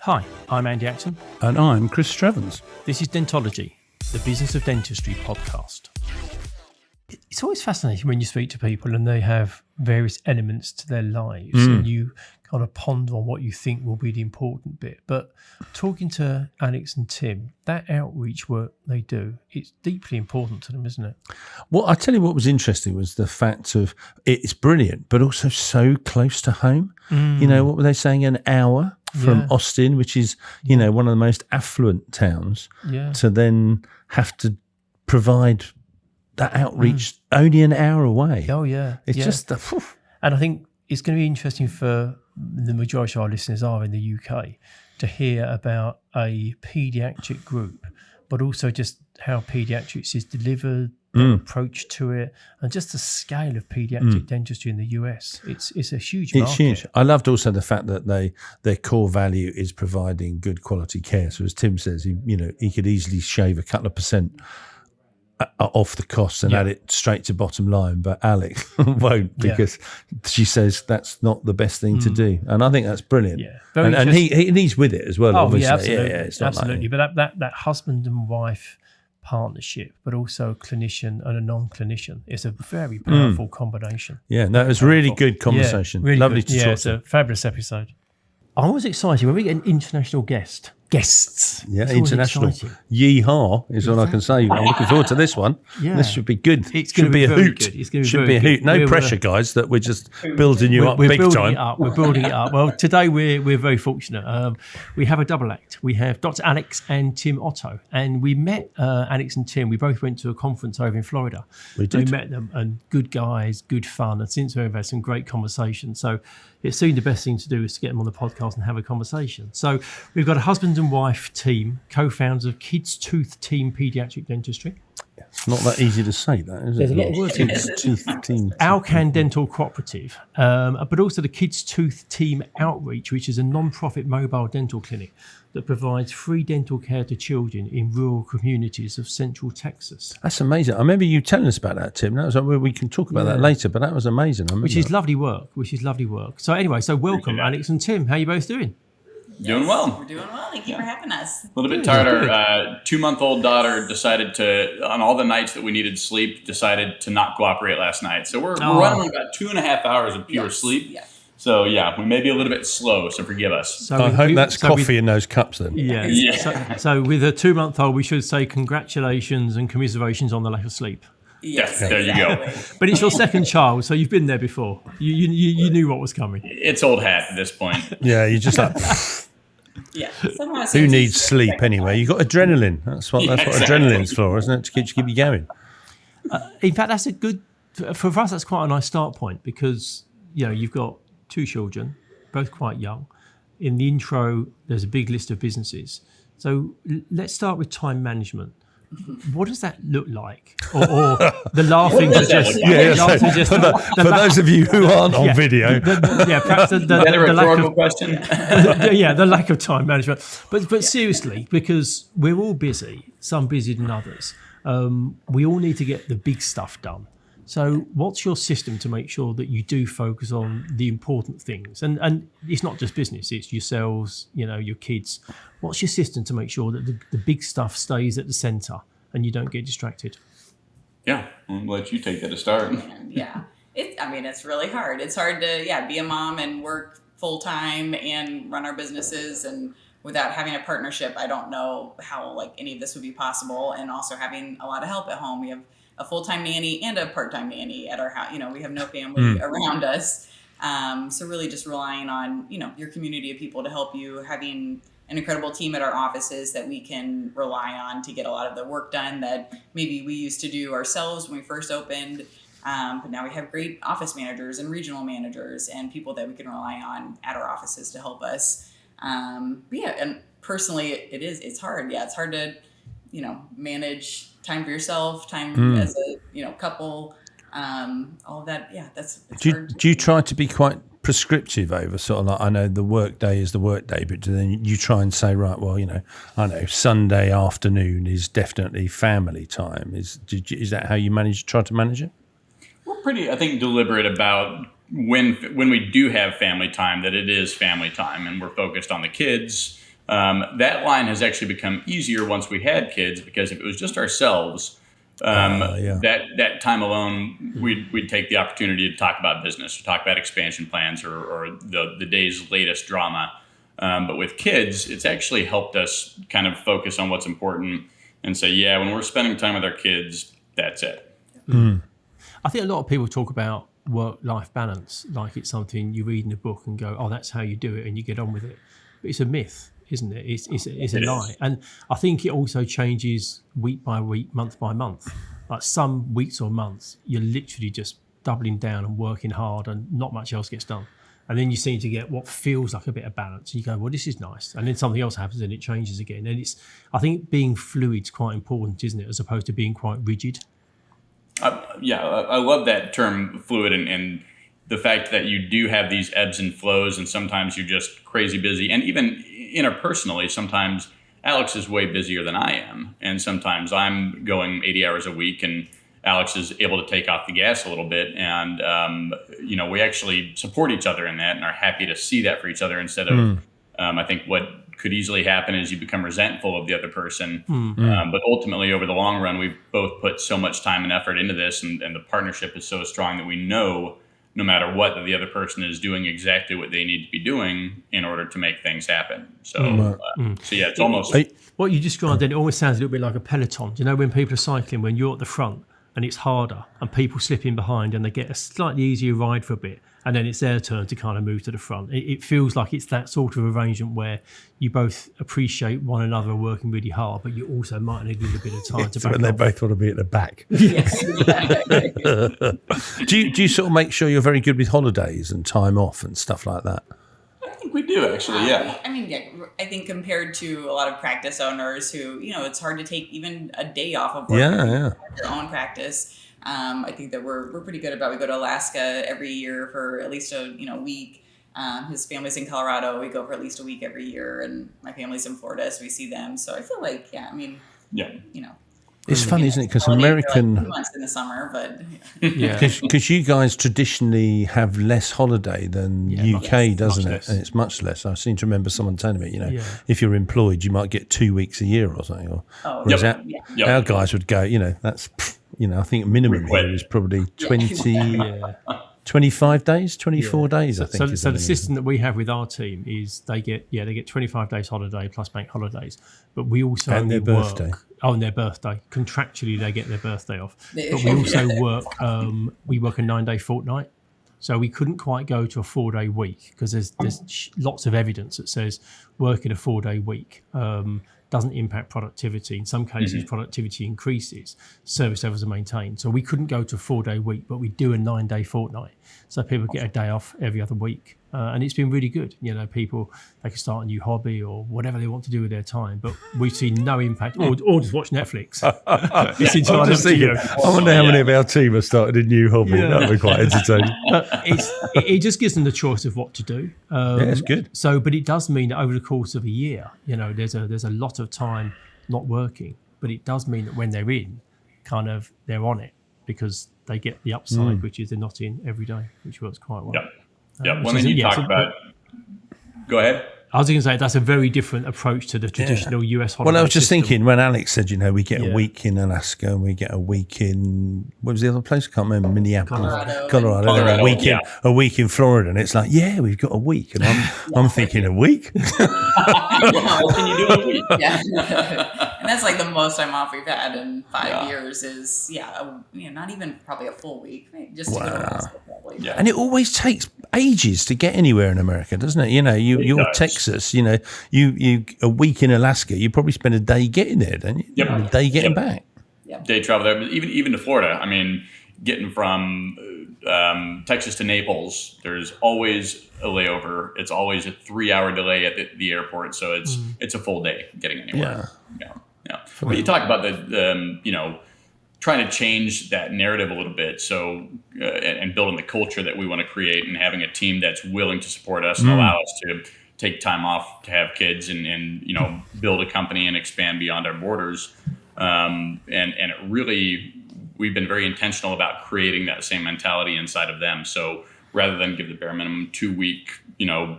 Hi, I'm Andy Acton. And I'm Chris Strevens. This is Dentology, the Business of Dentistry podcast. It's always fascinating when you speak to people and they have various elements to their lives and you kind of ponder on what you think will be the important bit. But talking to Alex and Tim, that outreach work they do, it's deeply important to them, isn't it? Well, I tell you what was interesting was the fact of it's brilliant, but also so close to home. You know, what were they saying? An hour from Austin, which is, you know, one of the most affluent towns, to then have to provide that outreach only an hour away. Oh, yeah. It's just and I think it's going to be interesting for the majority of our listeners are in the UK to hear about a paediatric group, but also just how paediatrics is delivered, the approach to it, and just the scale of paediatric dentistry in the US. It's a huge market. It's huge. I loved also the fact that their core value is providing good quality care. So as Tim says, he could easily shave a couple of percent off the costs and add it straight to bottom line, but Alex won't, because she says that's not the best thing to do, and I think that's brilliant. And he's with it as well. Obviously. Absolutely. It's not absolutely. But that husband and wife partnership, but also a clinician and a non-clinician, it's a very powerful combination. Yeah, no, it was really good conversation. Really lovely good. to talk it's a fabulous episode. I was excited when we get an international guests. Yeah, international. Yeehaw is what I can say. I'm looking forward to this one. Yeah. This should be good. It's going to be a hoot. Good. It's going to be should be a hoot. No pressure, guys, that we're just building you up big time. We're building it up. Well, today we're very fortunate. We have a double act. We have Dr. Alex and Tim Otto. And we met Alex and Tim. We both went to a conference over in Florida. We did. We met them, and good guys, good fun. And since we've had some great conversations. So it seemed the best thing to do is to get them on the podcast and have a conversation. So we've got a husband and wife team, co-founders of Kids Tooth Team Paediatric Dentistry. It's not that easy to say that, is it? There's a lot of words. Kids Tooth Team. Alcan Dental Cooperative, but also the Kids Tooth Team Outreach, which is a non-profit mobile dental clinic that provides free dental care to children in rural communities of central Texas. That's amazing. I remember you telling us about that, Tim. That was we can talk about that later, but that was amazing. Which is lovely work. So anyway, welcome, Alex and Tim. How are you both doing? Doing well. We're doing well. Thank you for having us. A little bit tired. Our 2-month-old daughter decided to, on all the nights that we needed sleep, decided to not cooperate last night. So we're running about 2.5 hours of pure sleep. Yeah. So we may be a little bit slow, so forgive us. So I hope that's coffee in those cups then. Yeah. So with a 2-month-old, we should say congratulations and commiserations on the lack of sleep. Yes, there you go. But it's your second child, so you've been there before. You knew what was coming. It's old hat at this point. Yeah, you just like... Yeah. Who needs sleep anyway? You've got adrenaline. That's what adrenaline's for, isn't it? To keep you going. In fact, that's a good... For us, that's quite a nice start point because, you've got 2 children, both quite young. In the intro, there's a big list of businesses. So let's start with time management. What does that look like? Or the laughing suggests... For those of you who aren't on video. Perhaps the rhetorical question. The lack of time management. But seriously, because we're all busy, some busier than others, we all need to get the big stuff done. So what's your system to make sure that you do focus on the important things? And it's not just business, it's yourselves, your kids. What's your system to make sure that the big stuff stays at the centre and you don't get distracted? Yeah, I'll let you take that to start. Yeah, it's really hard. It's hard to, be a mom and work full-time and run our businesses, and without having a partnership, I don't know how any of this would be possible. And also having a lot of help at home. We have a full-time nanny and a part-time nanny at our house. We have no family around us. So really just relying on, your community of people to help you, having an incredible team at our offices that we can rely on to get a lot of the work done that maybe we used to do ourselves when we first opened. But now we have great office managers and regional managers and people that we can rely on at our offices to help us. And personally, it's hard. Yeah, it's hard to, manage time for yourself, time as a, couple, all of that. Yeah, do you try to be quite prescriptive over sort of I know the work day is the work day, but then you try and say, right, well, I know Sunday afternoon is definitely family time. Is that how you try to manage it? We're pretty, I think, deliberate about when we do have family time, that it is family time, and we're focused on the kids. That line has actually become easier once we had kids, because if it was just ourselves, that time alone, we'd take the opportunity to talk about business, or talk about expansion plans, or the day's latest drama. But with kids, it's actually helped us kind of focus on what's important and say, yeah, when we're spending time with our kids, that's it. I think a lot of people talk about work-life balance like it's something you read in a book and go, oh, that's how you do it, and you get on with it. But it's a myth, isn't it? It's a lie. And I think it also changes week by week, month by month. Like some weeks or months, you're literally just doubling down and working hard and not much else gets done. And then you seem to get what feels like a bit of balance. And you go, well, this is nice. And then something else happens and it changes again. And I think being fluid is quite important, isn't it? As opposed to being quite rigid. I love that term, fluid, and the fact that you do have these ebbs and flows, and sometimes you're just crazy busy. And even interpersonally, sometimes Alex is way busier than I am. And sometimes I'm going 80 hours a week and Alex is able to take off the gas a little bit. And, we actually support each other in that and are happy to see that for each other, instead of, I think what could easily happen is you become resentful of the other person. But ultimately, over the long run, we've both put so much time and effort into this, and the partnership is so strong that we know, no matter what, that the other person is doing exactly what they need to be doing in order to make things happen. So, it's almost... What you described then, it always sounds a little bit like a peloton. Do you know when people are cycling, when you're at the front and it's harder and people slip in behind and they get a slightly easier ride for a bit, and then it's their turn to kind of move to the front. It feels like it's that sort of arrangement where you both appreciate one another working really hard, but you also might need a little bit of time to back when they off. both want to be at the back. Yes. Do you sort of make sure you're very good with holidays and time off and stuff like that? I think we do, actually, yeah. I think compared to a lot of practice owners who, it's hard to take even a day off of work your own practice. I think that we're pretty good about. We go to Alaska every year for at least a week. His family's in Colorado. We go for at least a week every year, and my family's in Florida, so we see them. So I feel like, It's funny, isn't it? Because American... Like 2 months in the summer, but... Because you guys traditionally have less holiday than UK, doesn't it? And it's much less. I seem to remember someone telling me, if you're employed, you might get 2 weeks a year or something. Whereas our guys would go, that's... I think minimum here is probably 25 days, 24 days, I think. So the system that we have with our team is they get 25 days holiday plus bank holidays, but we also and their birthday. On their birthday. Contractually, they get their birthday off. But we also work a 9-day fortnight. So we couldn't quite go to a 4-day week because there's lots of evidence that says working a 4-day week doesn't impact productivity. In some cases, productivity increases, service levels are maintained. So we couldn't go to a 4-day week, but we do a 9-day fortnight. So people get a day off every other week. And it's been really good. People, they can start a new hobby or whatever they want to do with their time, but we've seen no impact, or just watch Netflix. It's entirely up to you. I wonder how many of our team have started a new hobby. That would be quite entertaining. It just gives them the choice of what to do. It's good. So, but it does mean that over the course of a year, there's a lot of time not working, but it does mean that when they're in, they're on it because they get the upside, which is they're not in every day, which works quite well. One thing you talk about. Go ahead. I was going to say that's a very different approach to the traditional US holiday. Well, I was just system. thinking when Alex said, we get a week in Alaska and we get a week in, what was the other place? I can't remember. Minneapolis, Colorado. And a week in Florida, and it's like, we've got a week, and I'm thinking a week. What can you do in a week? And that's like the most time off we've had in 5 years is not even probably a full week, just to go to Alaska probably. Yeah. And it always takes ages to get anywhere in America, doesn't it? You're Texas, you a week in Alaska, you probably spend a day getting there, don't you? A day getting back. Day travel there, but even to Florida. I mean, getting from Texas to Naples, there's always a layover. It's always a 3-hour delay at the airport, so it's a full day getting anywhere. Yeah. But you talk about the trying to change that narrative a little bit, so and building the culture that we want to create, and having a team that's willing to support us and allow us to take time off to have kids and build a company and expand beyond our borders. And it really, we've been very intentional about creating that same mentality inside of them. So rather than give the bare minimum 2-week,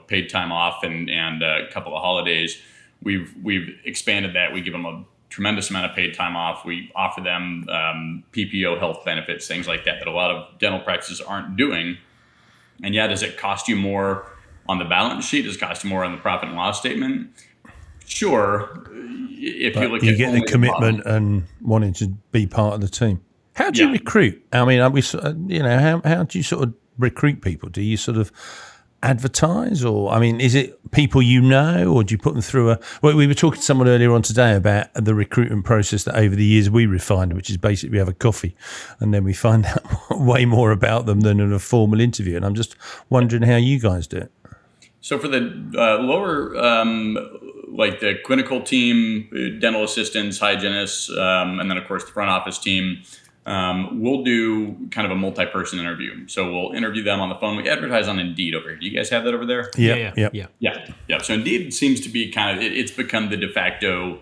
paid time off and a couple of holidays, we've expanded that. We give them a tremendous amount of paid time off. We offer them PPO health benefits, things like that a lot of dental practices aren't doing. And yeah, does it cost you more on the balance sheet? Does it cost you more on the profit and loss statement? Sure. If you look you at get the commitment and wanting to be part of the team. How do you recruit? I mean, how do you sort of recruit people? Do you sort of advertise, or I mean, is it people you know, or do you put them through we were talking to someone earlier on today about the recruitment process that over the years we refined, which is basically we have a coffee and then we find out way more about them than in a formal interview. And I'm just wondering how you guys do it. So for the lower, like the clinical team, dental assistants, hygienists, and then of course the front office team, we'll do kind of a multi-person interview. So we'll interview them on the phone. We advertise on Indeed over here. Do you guys have that over there? Yeah. So Indeed seems to be kind of, it's become the de facto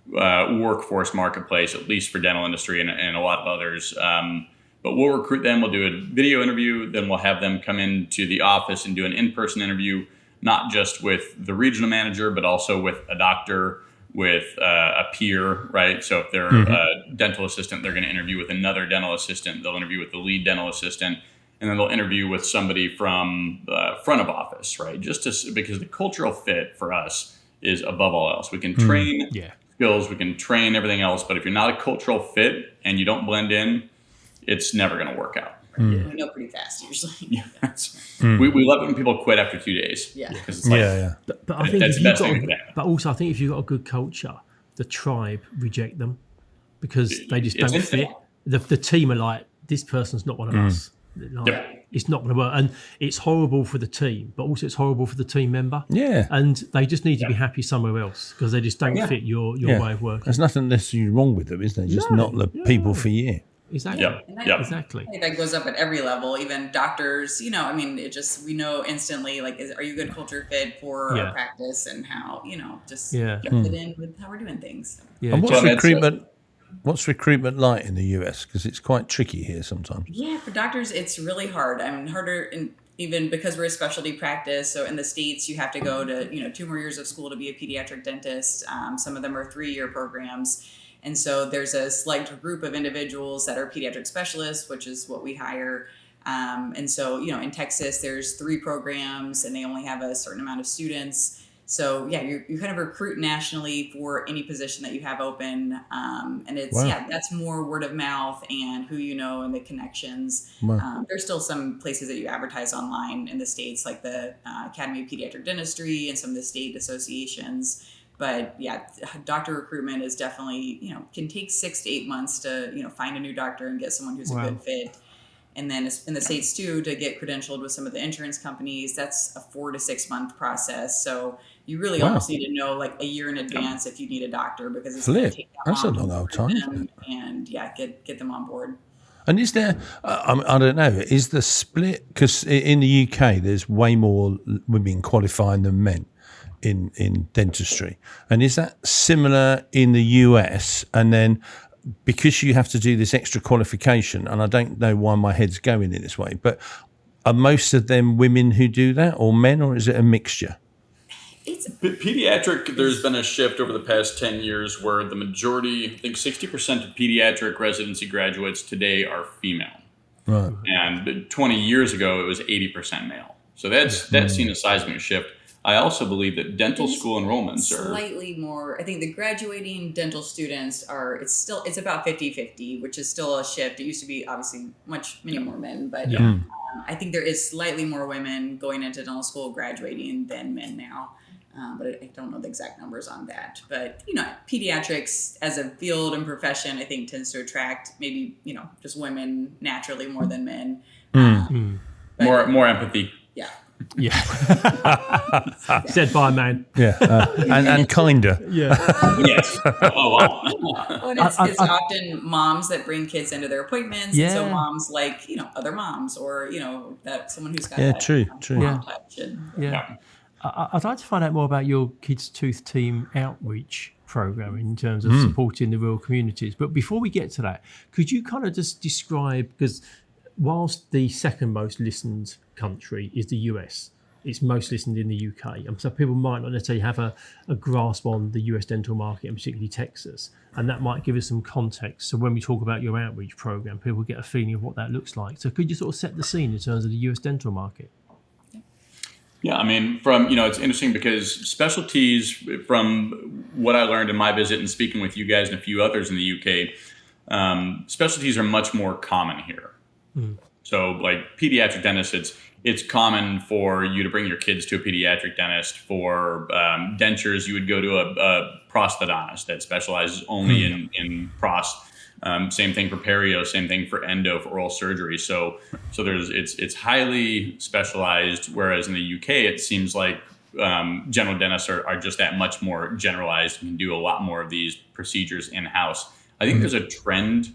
workforce marketplace, at least for dental industry and a lot of others. But we'll recruit them. We'll do a video interview. Then we'll have them come into the office and do an in-person interview, not just with the regional manager, but also with a doctor, with a peer, right? So if they're a dental assistant, they're going to interview with another dental assistant. They'll interview with the lead dental assistant, and then they'll interview with somebody from front of office, right? Because the cultural fit for us is above all else. We can train skills, we can train everything else, but if you're not a cultural fit and you don't blend in, it's never going to work out. We know pretty fast usually. We love it when people quit after 2 days. Yeah. Because it's like, But I think that's the best thing that could happen. But also, I think if you've got a good culture, the tribe reject them because they just don't It's fit. The team are like, this person's not one of us. Like, it's not going to work, and it's horrible for the team, but also it's horrible for the team member. Yeah, and they just need to be happy somewhere else because they just don't fit your way of working. There's nothing necessarily wrong with them, is there? Just not the people for you. Exactly. Exactly. I think that goes up at every level, even doctors, I mean, we know instantly, like, are you a good culture fit for our practice and how, just fit in with how we're doing things. Yeah. And what's recruitment like in the US? Because it's quite tricky here sometimes. Yeah, for doctors, it's really hard. I mean, harder even because we're a specialty practice. So in the States, you have to go to, 2 more years of school to be a pediatric dentist. Some of them are 3-year programs. And so there's a select group of individuals that are pediatric specialists, which is what we hire. And so, in Texas, there's 3 programs and they only have a certain amount of students. So you kind of recruit nationally for any position that you have open. And it's, that's more word of mouth and who you know and the connections. Wow. There's still some places that you advertise online in the States, like the Academy of Pediatric Dentistry and some of the state associations. But doctor recruitment is definitely, can take 6 to 8 months to, find a new doctor and get someone who's a good fit. And then in the States too, to get credentialed with some of the insurance companies, that's a 4 to 6 month process. So you really almost need to know like a year in advance if you need a doctor because it's going to take that long. That's a long old time. And get them on board. And is there, I don't know, is the split, because in the UK, there's way more women qualifying than men in dentistry. And is that similar in the US? And then because you have to do this extra qualification, and I don't know why my head's going in this way, but are most of them women who do that or men, or is it a mixture? It's pediatric. There's been a shift over the past 10 years where the majority, I think 60% of pediatric residency graduates today are female. Right. And 20 years ago, it was 80% male. So that's seen a seismic shift. I also believe that dental school enrollments are slightly more. I think the graduating dental students it's about 50-50, which is still a shift. It used to be obviously many more men, but I think there is slightly more women going into dental school graduating than men now. But I don't know the exact numbers on that. But, pediatrics as a field and profession, I think tends to attract maybe, just women naturally more than men. More empathy. Yeah. Said by a man. Yeah. And kinder. Yeah. Yes. Oh, wow. Well, it's often moms that bring kids into their appointments. Yeah. And so moms like, other moms or, that someone who's got that true. Mom touch. I'd like to find out more about your Kids Tooth Team outreach program in terms of supporting the rural communities. But before we get to that, could you kind of just describe, because whilst the second most listened country is the US, it's most listened in the UK. And so people might not necessarily have a grasp on the US dental market, and particularly Texas. And that might give us some context. So when we talk about your outreach program, people get a feeling of what that looks like. So could you sort of set the scene in terms of the US dental market? Yeah, I mean, it's interesting because specialties, from what I learned in my visit and speaking with you guys and a few others in the UK, specialties are much more common here. So like pediatric dentists, it's common for you to bring your kids to a pediatric dentist. For dentures, you would go to a prosthodontist that specializes only in pros. Same thing for perio, same thing for endo, for oral surgery. So it's highly specialized, whereas in the UK, it seems like general dentists are just that much more generalized and can do a lot more of these procedures in-house. I think there's a trend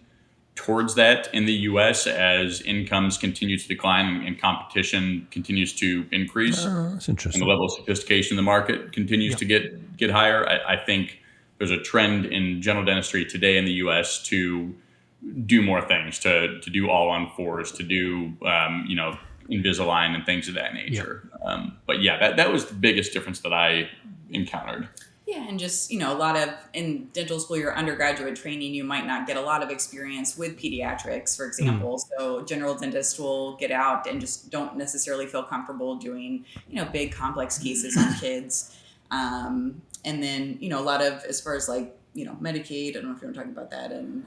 towards that in the US as incomes continue to decline and competition continues to increase. That's interesting. And the level of sophistication in the market continues to get higher. I think there's a trend in general dentistry today in the US to do more things, to do all on fours, to do, Invisalign and things of that nature. But that was the biggest difference that I encountered. Yeah, and just, a lot of, in dental school, your undergraduate training, you might not get a lot of experience with pediatrics, for example. So general dentists will get out and just don't necessarily feel comfortable doing, big complex cases on kids. And then, a lot of, as far as like, Medicaid, I don't know if you want to talk about that. And,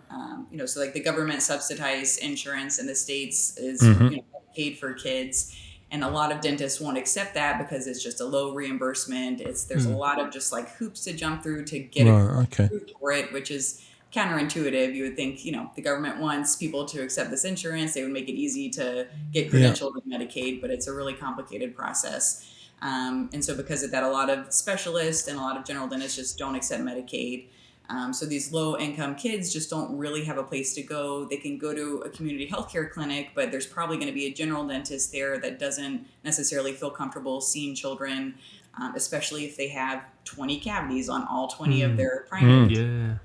so like the government subsidized insurance in the States is Medicaid for kids. And a lot of dentists won't accept that because it's just a low reimbursement. There's a lot of just like hoops to jump through to get approved for it, which is counterintuitive. You would think, the government wants people to accept this insurance. They would make it easy to get credentialed with Medicaid, but it's a really complicated process. And so because of that, a lot of specialists and a lot of general dentists just don't accept Medicaid. So these low-income kids just don't really have a place to go. They can go to a community healthcare clinic, but there's probably going to be a general dentist there that doesn't necessarily feel comfortable seeing children, especially if they have 20 cavities on all 20 of their primaries.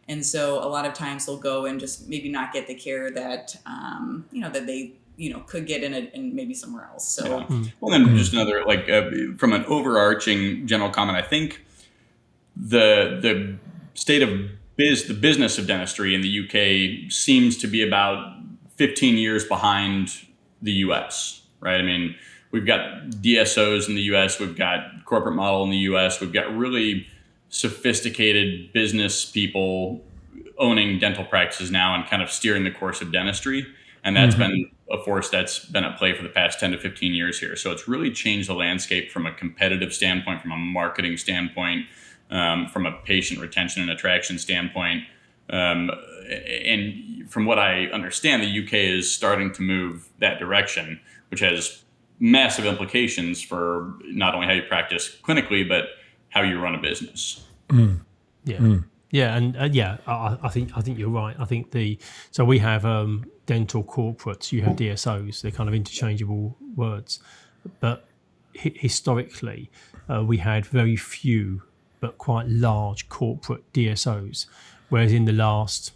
And so a lot of times they'll go and just maybe not get the care that, that they could get in maybe somewhere else. So, well, then just another, from an overarching general comment, I think the state of the business of dentistry in the UK seems to be about 15 years behind the US, right? I mean, we've got DSOs in the US, we've got corporate model in the US, we've got really sophisticated business people owning dental practices now and kind of steering the course of dentistry. And that's been a force that's been at play for the past 10 to 15 years here. So it's really changed the landscape from a competitive standpoint, from a marketing standpoint, from a patient retention and attraction standpoint. And from what I understand, the UK is starting to move that direction, which has massive implications for not only how you practice clinically, but how you run a business. Yeah, and I think you're right. I think so we have dental corporates, you have DSOs. They're kind of interchangeable words, but historically we had very few but quite large corporate DSOs, whereas in the last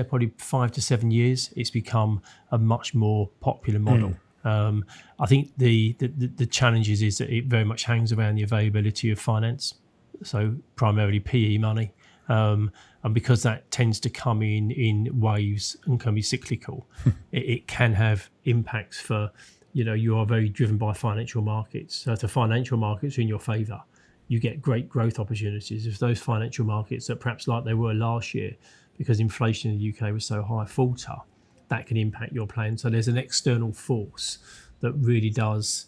probably 5 to 7 years it's become a much more popular model. I think the challenges is that it very much hangs around the availability of finance, so primarily PE money. And because that tends to come in waves and can be cyclical, it can have impacts for, you are very driven by financial markets. So if the financial markets are in your favour, you get great growth opportunities. If those financial markets that perhaps like they were last year, because inflation in the UK was so high, falter, that can impact your plan. So there's an external force that really does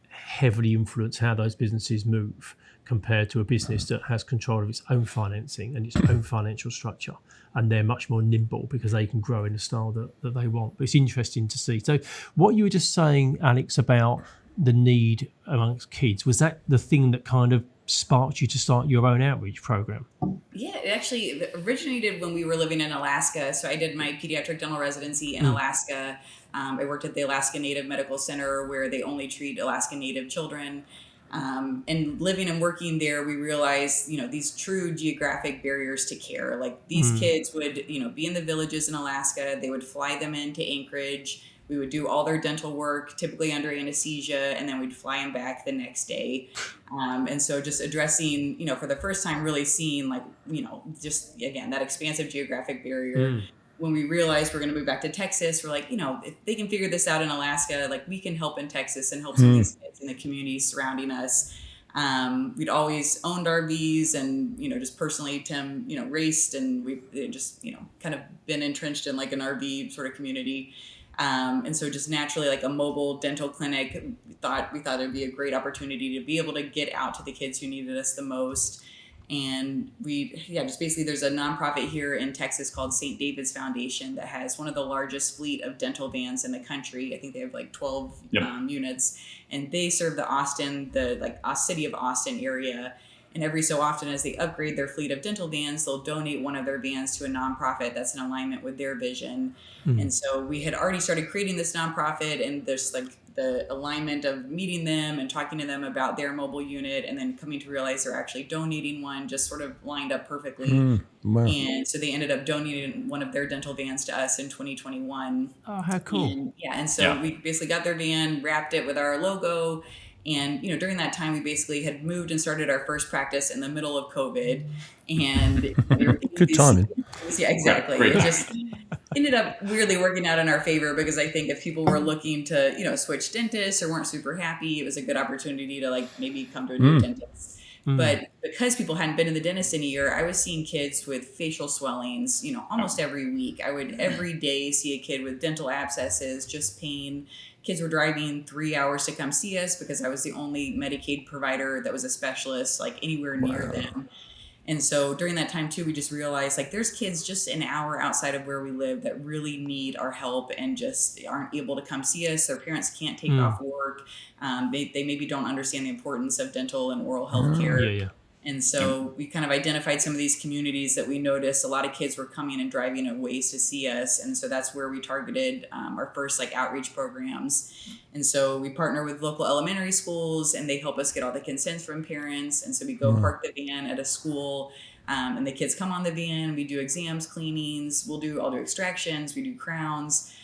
heavily influence how those businesses move, compared to a business that has control of its own financing and its own financial structure, and they're much more nimble because they can grow in the style that they want. But it's interesting to see. So what you were just saying, Alex, about the need amongst kids, was that the thing that kind of sparked you to start your own outreach program? Yeah, it actually originated when we were living in Alaska. So I did my pediatric dental residency in Alaska. I worked at the Alaska Native Medical Center, where they only treat Alaska Native children. And living and working there, we realized, these true geographic barriers to care. Like these kids would, be in the villages in Alaska. They would fly them into Anchorage. We would do all their dental work, typically under anesthesia, and then we'd fly them back the next day. And so just addressing, for the first time, really seeing just again, that expansive geographic barrier. When we realized we're going to move back to Texas, we're like, if they can figure this out in Alaska, like we can help in Texas and help some of these kids in the communities surrounding us. We'd always owned RVs and, just personally, Tim, raced, and we've just, kind of been entrenched in like an RV sort of community. And so just naturally, like a mobile dental clinic, we thought it'd be a great opportunity to be able to get out to the kids who needed us the most. And just basically there's a nonprofit here in Texas called St. David's Foundation that has one of the largest fleet of dental vans in the country. I think they have like 12 units, and they serve the city of Austin area. And every so often, as they upgrade their fleet of dental vans, they'll donate one of their vans to a nonprofit that's in alignment with their vision. And so we had already started creating this nonprofit, and there's like the alignment of meeting them and talking to them about their mobile unit, and then coming to realize they're actually donating one, just sort of lined up perfectly. Wow. And so they ended up donating one of their dental vans to us in 2021. Oh, how cool. And so we basically got their van, wrapped it with our logo. And, during that time, we basically had moved and started our first practice in the middle of COVID. And good timing. Yeah, exactly. Great. It just ended up weirdly working out in our favor, because I think if people were looking to, switch dentists or weren't super happy, it was a good opportunity to like maybe come to a new dentist. But because people hadn't been in the dentist in a year, I was seeing kids with facial swellings, almost every week. I would every day see a kid with dental abscesses, just pain. Kids were driving 3 hours to come see us because I was the only Medicaid provider that was a specialist, like anywhere near them. And so during that time too, we just realized like there's kids just an hour outside of where we live that really need our help and just aren't able to come see us. Their parents can't take off work. They maybe don't understand the importance of dental and oral health care. And so we kind of identified some of these communities that we noticed a lot of kids were coming and driving a ways to see us. And so that's where we targeted our first like outreach programs. And so we partner with local elementary schools, and they help us get all the consents from parents. And so we go park the van at a school, and the kids come on the van. We do exams, cleanings. I'll do extractions. We do crowns.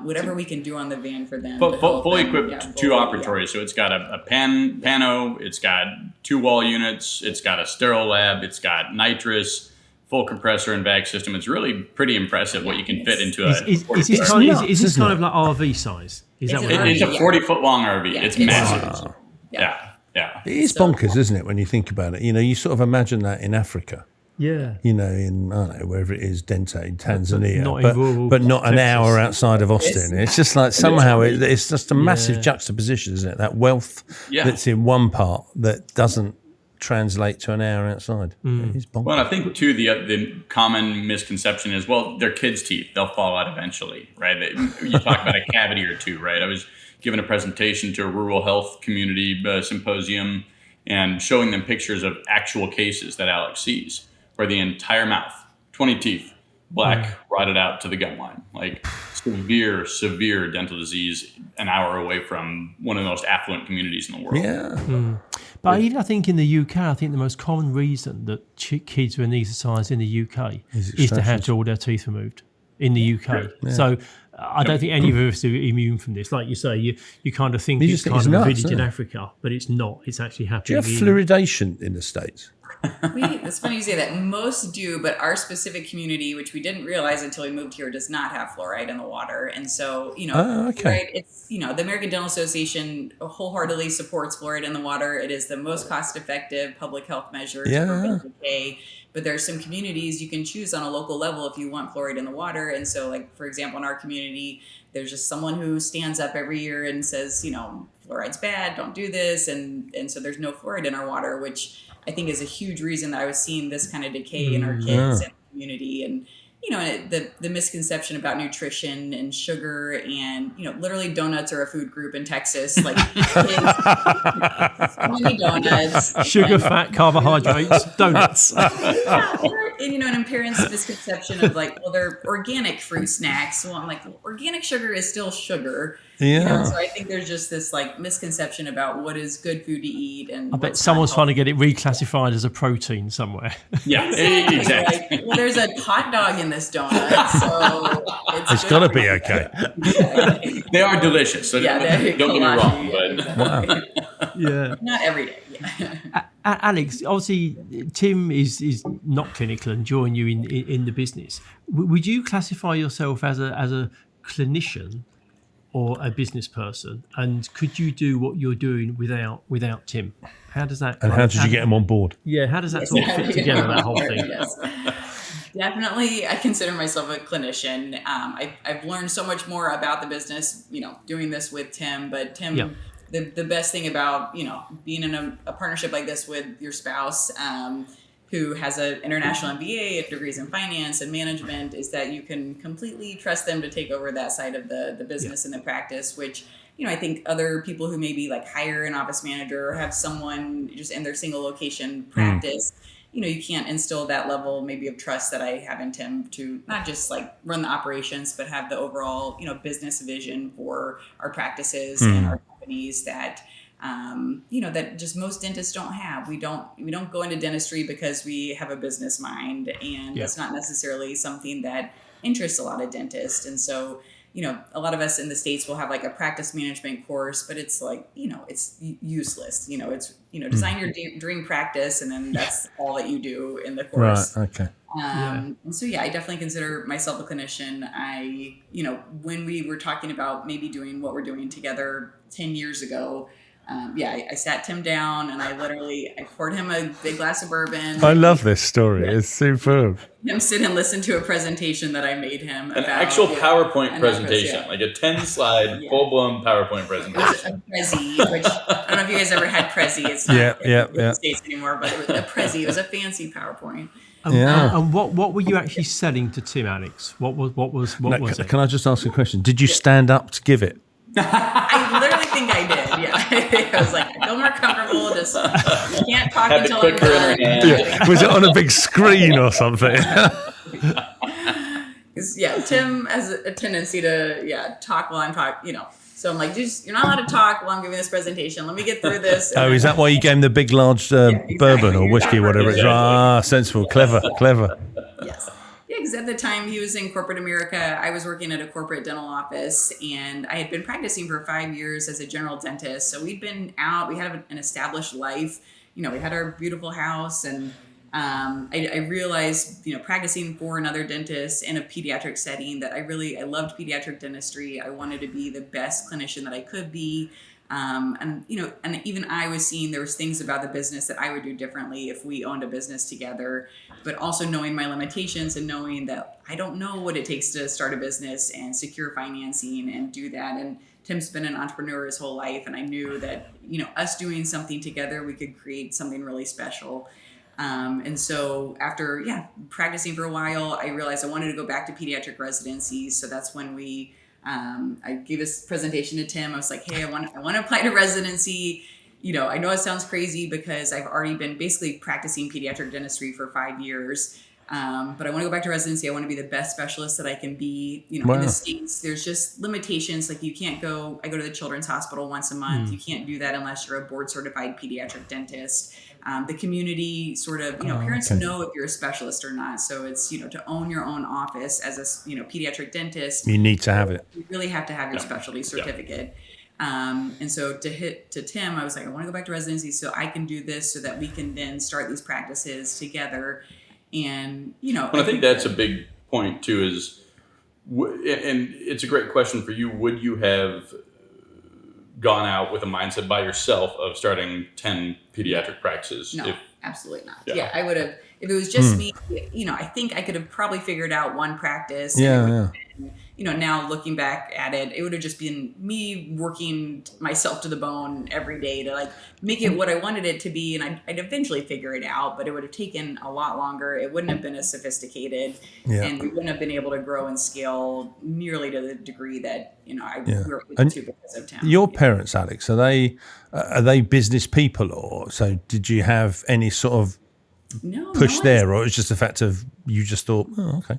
Whatever we can do on the van for them. Fully equipped, two operatories. So it's got a pano, it's got 2 wall units, it's got a sterile lab, it's got nitrous, full compressor and bag system. It's really pretty impressive what you can fit into Is this kind of like RV size? Is that what it's a 40-foot long RV. It's massive. Wow. Yeah. It is bonkers, isn't it, when you think about it? You sort of imagine that in Africa. Yeah. In, I don't know, wherever it is, Dente, in Tanzania, Not in rural but not an Texas. hour outside of Austin. It's just like somehow it's just a massive juxtaposition, isn't it? That wealth that's in one part that doesn't translate to an hour outside. It is bonkers. Well, I think, too, the common misconception is, well, they're kids' teeth. They'll fall out eventually, right? You talk about a cavity or two, right? I was giving a presentation to a rural health community symposium and showing them pictures of actual cases that Alex sees, where the entire mouth, 20 teeth, black, rotted out to the gum line. Like severe dental disease an hour away from one of the most affluent communities in the world. Yeah. But even I think in the UK, I think the most common reason that kids with anesthetises in the UK is to have all their teeth removed in the UK. Yeah. So I don't think any of us are immune from this. Like you say, you kind of think it's kind of nuts, a village in isn't it? Africa, but it's not. It's actually Do happening. you have fluoridation in the States? It's funny you say that. Most do, but our specific community, which we didn't realize until we moved here, does not have fluoride in the water. And so, fluoride, it's, the American Dental Association wholeheartedly supports fluoride in the water. It is the most cost-effective public health measure to prevent decay. But there are some communities you can choose on a local level if you want fluoride in the water. And so, like, for example, in our community, there's just someone who stands up every year and says, fluoride's bad, don't do this. And so there's no fluoride in our water, which I think is a huge reason that I was seeing this kind of decay in our kids and community. And, the misconception about nutrition and sugar and, literally donuts are a food group in Texas. Like, kids, so many donuts. Sugar, fat, carbohydrates, donuts. And parents' misconception of like, well, they're organic fruit snacks. Well, I'm like, well, organic sugar is still sugar. Yeah. So I think there's just this like misconception about what is good food to eat, and I bet someone's trying to get it reclassified as a protein somewhere. Yeah, exactly. Like, well, there's a hot dog in this donut, so It's got to be okay. Exactly. They are delicious. So don't get me wrong, but Wow. Yeah. not every day. Yeah. Alex, obviously, Tim is not clinical and joined you in the business. Would you classify yourself as a clinician or a business person? And could you do what you're doing without Tim? How does that? And how did you get him on board? Yeah, how does that sort of fit together? That whole thing. Yes. Definitely, I consider myself a clinician. I've learned so much more about the business, doing this with Tim. But Tim, Yeah. the best thing about being in a partnership like this with your spouse, who has an international MBA and degrees in finance and management, is that you can completely trust them to take over that side of the business and the practice, which, I think other people who maybe like hire an office manager or have someone just in their single location practice, you can't instill that level maybe of trust that I have in Tim to not just like run the operations, but have the overall, business vision for our practices and our companies that, that just most dentists don't have. We don't go into dentistry because we have a business mind, and that's not necessarily something that interests a lot of dentists. And so, a lot of us in the States will have like a practice management course, but it's like, it's useless. It's, design your dream practice, and then that's all that you do in the course. Right. Okay. And so, I definitely consider myself a clinician. When we were talking about maybe doing what we're doing together 10 years ago, I sat Tim down and I poured him a big glass of bourbon. I love this story. It's superb. Him sit and listen to a presentation that I made him. An actual PowerPoint presentation, Yeah. like a 10-slide, full-blown PowerPoint It presentation. was a Prezi, which I don't know if you guys ever had Prezi. It's not in the States anymore, but it was a Prezi. It was a fancy PowerPoint. And what were you actually selling to Tim, Alex? What was it? Can I just ask a question? Did you stand up to give it? I literally think I did. Yeah, I was like, I feel more comfortable. Just you can't talk Have until the I'm clicker in her done. hand. Was it on a big screen or something? 'Cause, Tim has a tendency to talk while I'm talking. So I'm like, you're not allowed to talk while I'm giving this presentation. Let me get through this. Oh, is that why you gave him the big, large bourbon or whiskey or whatever it is? Exactly. Ah, sensible, clever. Yes. Yeah, because at the time he was in corporate America, I was working at a corporate dental office, and I had been practicing for 5 years as a general dentist. So we'd been out, we had an established life. We had our beautiful house, and I realized, practicing for another dentist in a pediatric setting, that I loved pediatric dentistry. I wanted to be the best clinician that I could be. And even I was seeing there was things about the business that I would do differently if we owned a business together, but also knowing my limitations and knowing that I don't know what it takes to start a business and secure financing and do that. And Tim's been an entrepreneur his whole life. And I knew that, us doing something together, we could create something really special. And so after, practicing for a while, I realized I wanted to go back to pediatric residencies. So that's when I gave this presentation to Tim. I was like, hey, I want to apply to residency. I know it sounds crazy because I've already been basically practicing pediatric dentistry for 5 years. But I want to go back to residency. I want to be the best specialist that I can be. In the States, there's just limitations. Like I go to the Children's Hospital once a month. You can't do that unless you're a board certified pediatric dentist. The community sort of, parents know if you're a specialist or not. So it's, to own your own office as a, pediatric dentist. You need to have it. You really have to have your specialty certificate. And so to Tim, I was like, I want to go back to residency so I can do this so that we can then start these practices together. And, Well, I think that's a big point too is, and it's a great question for you. Would you have gone out with a mindset by yourself of starting 10 pediatric practices? No, absolutely not. Yeah, I would have, if it was just me, I think I could have probably figured out one practice. Now looking back at it, it would have just been me working myself to the bone every day to like make it what I wanted it to be. And I'd eventually figure it out, but it would have taken a lot longer. It wouldn't have been as sophisticated and we wouldn't have been able to grow and scale nearly to the degree that, we were able to because of Tim. Your parents, Alex, are they business people, or so did you have any sort of push there, or it was just the fact of you just thought, oh, okay.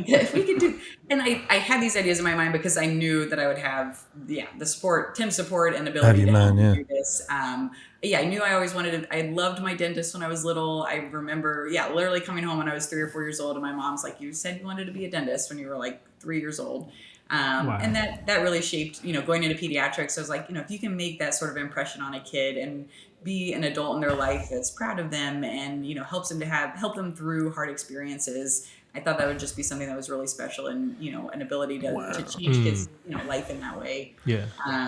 if we could do, and I had these ideas in my mind because I knew that I would have, the support, Tim's support and ability to help me do this. I knew I always wanted to, I loved my dentist when I was little. I remember, literally coming home when I was 3 or 4 years old, and my mom's like, you said you wanted to be a dentist when you were like 3 years old. Wow. And that really shaped, going into pediatrics. I was like, if you can make that sort of impression on a kid and be an adult in their life that's proud of them and, help them through hard experiences, I thought that would just be something that was really special and, an ability to change kids, life in that way. Yeah.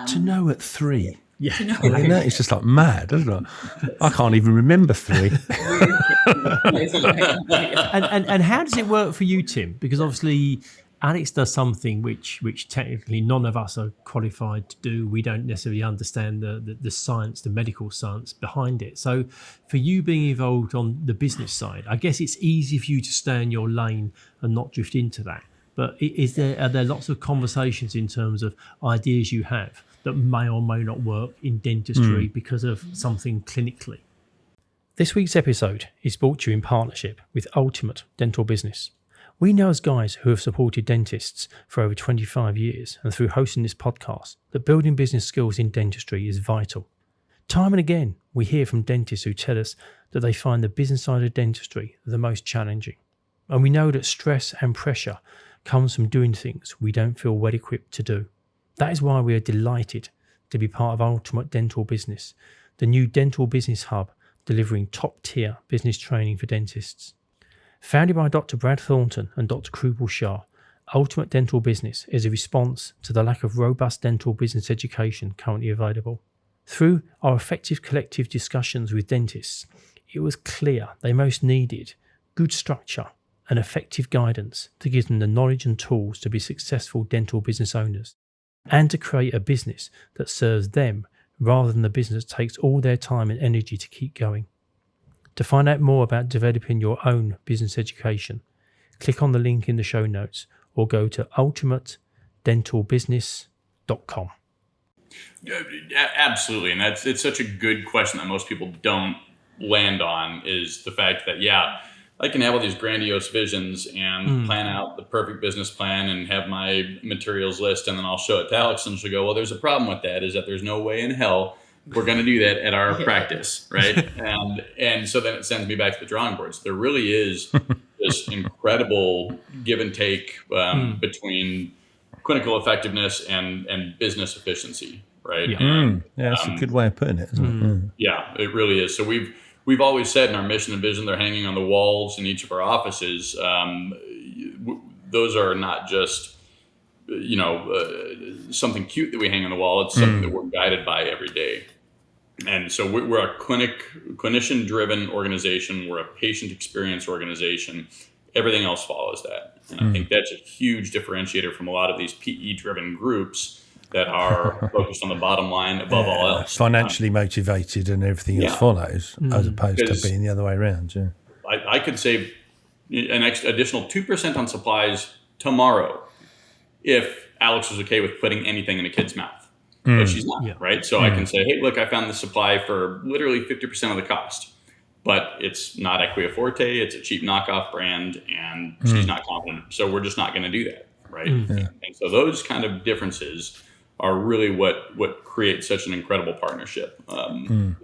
To know at 3. Yeah. I mean, that is just like mad, isn't it? I can't even remember 3. And how does it work for you, Tim? Because obviously Alex does something which technically none of us are qualified to do. We don't necessarily understand the science, the medical science behind it. So for you being involved on the business side, I guess it's easy for you to stay in your lane and not drift into that. But are there lots of conversations in terms of ideas you have that may or may not work in dentistry because of something clinically? This week's episode is brought to you in partnership with Ultimate Dental Business. We know as guys who have supported dentists for over 25 years and through hosting this podcast that building business skills in dentistry is vital. Time and again, we hear from dentists who tell us that they find the business side of dentistry the most challenging. And we know that stress and pressure comes from doing things we don't feel well equipped to do. That is why we are delighted to be part of Ultimate Dental Business, the new dental business hub delivering top-tier business training for dentists. Founded by Dr. Brad Thornton and Dr. Krupal Shah, Ultimate Dental Business is a response to the lack of robust dental business education currently available. Through our effective collective discussions with dentists, it was clear they most needed good structure and effective guidance to give them the knowledge and tools to be successful dental business owners and to create a business that serves them rather than the business that takes all their time and energy to keep going. To find out more about developing your own business education, click on the link in the show notes or go to ultimatedentalbusiness.com. Absolutely. And it's such a good question that most people don't land on, is the fact that, I can have all these grandiose visions and plan out the perfect business plan and have my materials list, and then I'll show it to Alex and she'll go, well, there's a problem with that, is that there's no way in hell we're going to do that at our practice, right? And so then it sends me back to the drawing boards. There really is this incredible give and take between clinical effectiveness and business efficiency, right? Yeah, that's a good way of putting it, isn't it? Yeah, it really is. So we've always said in our mission and vision, they're hanging on the walls in each of our offices. Those are not just, something cute that we hang on the wall. It's something that we're guided by every day. And so we're a clinician-driven organization. We're a patient experience organization. Everything else follows that. And I think that's a huge differentiator from a lot of these PE-driven groups that are focused on the bottom line above all else. Financially motivated and everything else follows, as opposed to being the other way around. Yeah. I could save an additional 2% on supplies tomorrow if Alex was okay with putting anything in a kid's mouth. But she's not, right? So I can say, hey, look, I found this supply for literally 50% of the cost. But it's not Equiaforte, it's a cheap knockoff brand, and she's not confident. So we're just not going to do that, right? And so those kind of differences are really what creates such an incredible partnership. And,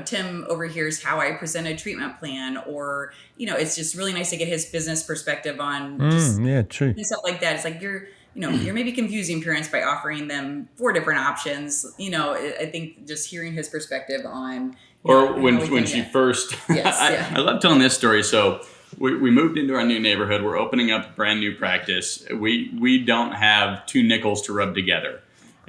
Tim overhears how I present a treatment plan, or, it's just really nice to get his business perspective on just true. stuff like that. It's like you're maybe confusing parents by offering them 4 different options. I think just hearing his perspective on, or when she first, I love telling this story. So we moved into our new neighborhood. We're opening up a brand new practice. We don't have 2 nickels to rub together,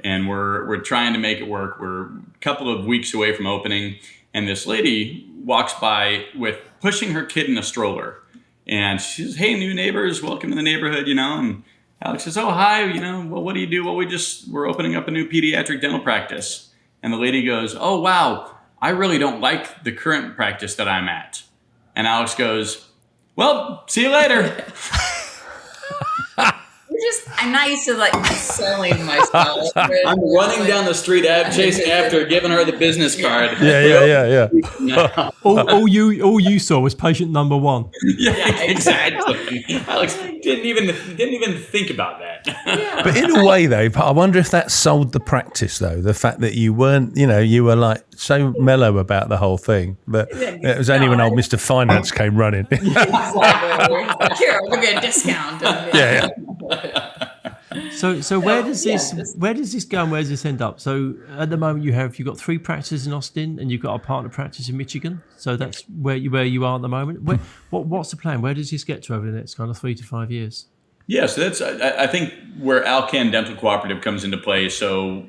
and we're trying to make it work. We're a couple of weeks away from opening, and this lady walks by with pushing her kid in a stroller, and she says, "Hey, new neighbors, welcome to the neighborhood." And Alex says, "Oh, hi. Well, what do you do?" "Well, we're opening up a new pediatric dental practice." And the lady goes, "Oh, wow. I really don't like the current practice that I'm at." And Alex goes, "Well, see you later." We're I'm not used to like selling myself. I'm running down the street chasing after, giving her the business card. Yeah. all you saw was patient number one. Yeah, exactly. Alex didn't even think about that. Yeah. But in a way, though, I wonder if that sold the practice, though. The fact that you weren't, you were like so mellow about the whole thing. But it was only when old Mr. Finance came running. Exactly. Here, I'll give you a discount. Yeah. So where does this go and where does this end up? So at the moment you've got 3 practices in Austin and you've got a partner practice in Michigan. So that's where you are at the moment. What's the plan? Where does this get to over the next kind of 3 to 5 years? Yeah, so that's I think where Alcan Dental Cooperative comes into play. So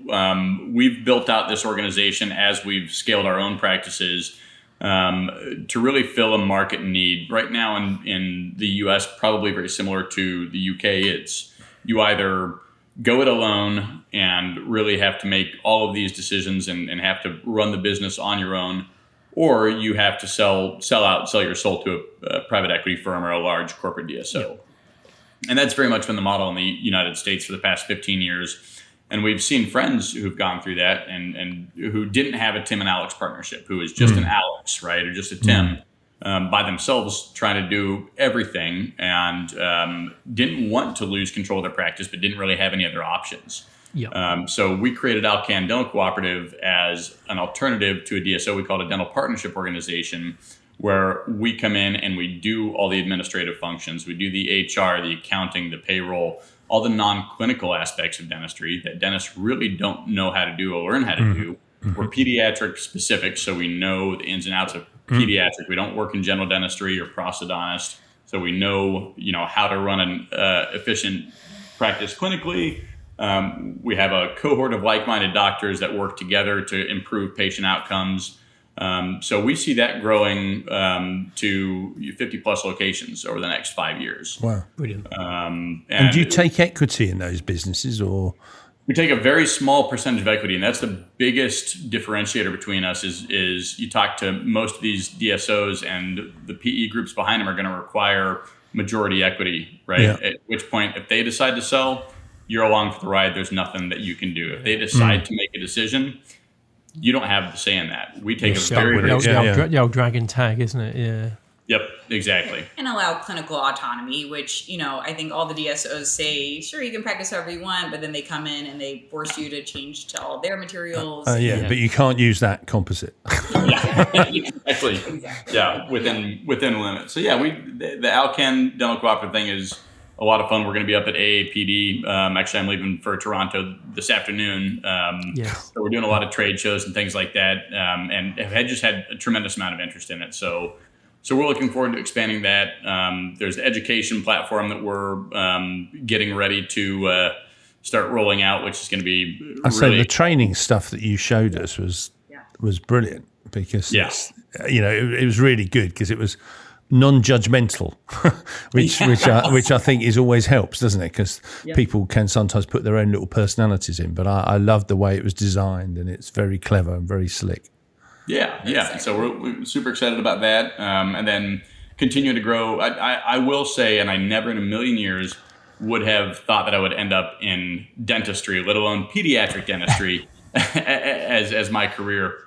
we've built out this organization as we've scaled our own practices to really fill a market need. Right now in the U.S., probably very similar to the U.K., it's you either go it alone and really have to make all of these decisions and have to run the business on your own, or you have to sell your soul to a private equity firm or a large corporate DSO. Yeah. And that's very much been the model in the United States for the past 15 years. And we've seen friends who've gone through that and who didn't have a Tim and Alex partnership, who was just an Alex, right, or just a Tim. By themselves trying to do everything and didn't want to lose control of their practice, but didn't really have any other options. Yeah. So we created Alcan Dental Cooperative as an alternative to a DSO we call it a dental partnership organization, where we come in and we do all the administrative functions. We do the HR, the accounting, the payroll, all the non-clinical aspects of dentistry that dentists really don't know how to do or learn how to do. We're pediatric specific, so we know the ins and outs of pediatric. We don't work in general dentistry or prosthodontist, so we know how to run an efficient practice clinically. We have a cohort of like-minded doctors that work together to improve patient outcomes. So we see that growing to 50 plus locations over the next 5 years. Wow, brilliant! And do you take equity in those businesses, or? We take a very small percentage of equity, and that's the biggest differentiator between us is you talk to most of these DSOs and the PE groups behind them are going to require majority equity, right? Yeah. At which point, if they decide to sell, you're along for the ride. There's nothing that you can do. If they decide to make a decision, you don't have the say in that. We take the old dragon tag, isn't it? Yeah. Yep, exactly. And allow clinical autonomy, which, I think all the DSOs say, sure, you can practice however you want, but then they come in and they force you to change to all their materials. But you can't use that composite. Exactly. Yeah, within limits. So the Alcan Dental Cooperative thing is a lot of fun. We're going to be up at AAPD. Actually, I'm leaving for Toronto this afternoon. So we're doing a lot of trade shows and things like that, and have just had a tremendous amount of interest in it. So we're looking forward to expanding that. There's the education platform that we're getting ready to start rolling out, which is going to be say the training stuff that you showed us was brilliant because it was really good because it was non-judgmental, which I think is always helps, doesn't it? Because people can sometimes put their own little personalities in, but I love the way it was designed, and it's very clever and very slick. Yeah. So we're super excited about that, and then continue to grow. I will say, and I never in a million years would have thought that I would end up in dentistry, let alone pediatric dentistry, as my career.